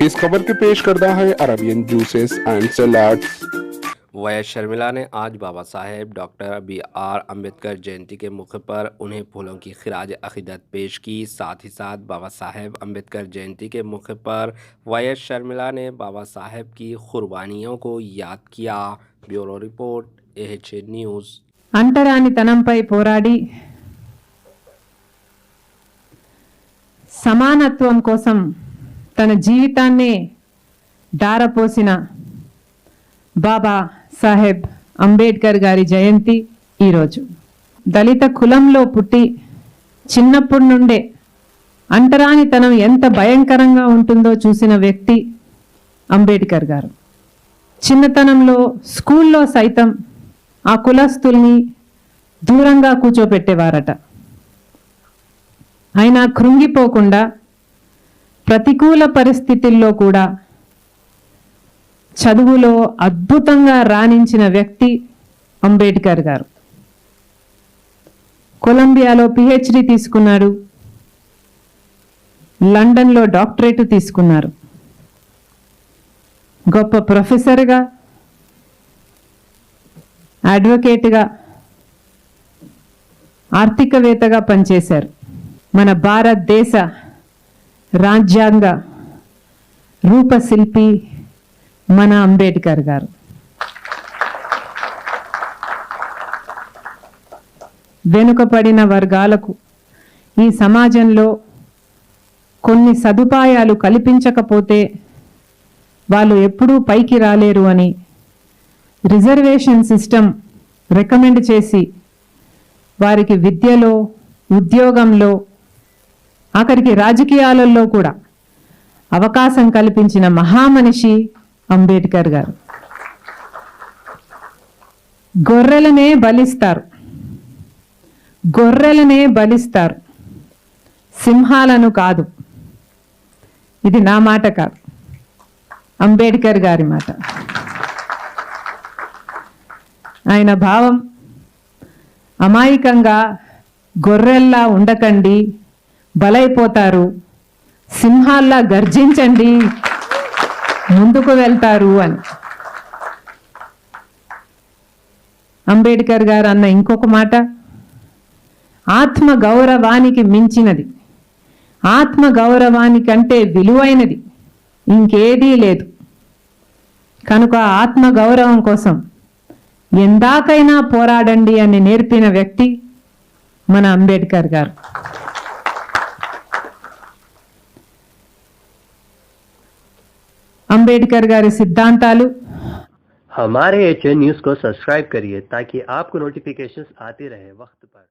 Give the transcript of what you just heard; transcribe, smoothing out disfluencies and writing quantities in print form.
इस खबर के पेश करता है Arabian juices and salads. YS Sharmila ने आज बाबा साहेब डॉक्टर बी.आर. अम्बेडकर जयंती के मौके पर उन्हें फूलों की खिराज अकीदत पेश की। साथ ही साथ बाबा साहेब अम्बेडकर जयंती के मौके पर वैएस शर्मिला ने बाबा साहेब की कुर्बानियों को याद किया। Bureau report, AHA news. అంటరానితనంపై పోరాడి సమానత్వం కోసం తన జీవితాన్నే దారపోసిన బాబా సాహెబ్ అంబేద్కర్ గారి జయంతి ఈరోజు. దళిత కులంలో పుట్టి చిన్నప్పటి నుండే అంటరానితనం ఎంత భయంకరంగా ఉంటుందో చూసిన వ్యక్తి అంబేద్కర్ గారు. చిన్నతనంలో స్కూల్లో సైతం ఆ కులస్తుల్ని దూరంగా కూర్చోపెట్టేవారట. అయినా కృంగిపోకుండా ప్రతికూల పరిస్థితుల్లో కూడా చదువులో అద్భుతంగా రాణించిన వ్యక్తి అంబేద్కర్ గారు. కొలంబియాలో PhD తీసుకున్నారు, లండన్లో డాక్టరేట్ తీసుకున్నారు. గొప్ప ప్రొఫెసర్గా, అడ్వకేట్గా, ఆర్థికవేత్తగా పనిచేశారు. మన భారతదేశ రాజ్యాంగ రూపశిల్పి మన అంబేద్కర్ గారు. వెనుకబడిన వర్గాలకు ఈ సమాజంలో కొన్ని సదుపాయాలు కల్పించకపోతే వాళ్ళు ఎప్పుడూ పైకి రాలేరు అని రిజర్వేషన్ సిస్టమ్ రికమెండ్ చేసి వారికి విద్యలో, ఉద్యోగంలో, ఆఖరికి రాజకీయాలలో కూడా అవకాశం కల్పించిన మహామనిషి అంబేద్కర్ గారు. గొర్రెలనే బలిస్తారు, సింహాలను కాదు. ఇది నా మాట కాదు, అంబేద్కర్ గారి మాట. ఆయన భావం అమాయకంగా గొర్రెల్లా ఉండకండి, బలైపోతారు, సింహాల్లా గర్జించండి, ముందుకు వెళ్తారు అని. అంబేద్కర్ గారు అన్న ఇంకొక మాట, ఆత్మ గౌరవానికి మించినది, ఆత్మ గౌరవానికంటే విలువైనది ఇంకేదీ లేదు. కనుక ఆత్మ గౌరవం కోసం ఎందాకైనా పోరాడండి అని నేర్పిన వ్యక్తి మన అంబేద్కర్ గారు. अंबेडकर गारी सिद्धांतालु हमारे HN न्यूज़ को सब्सक्राइब करिए ताकि आपको नोटिफिकेशंस आते रहे वक्त पर।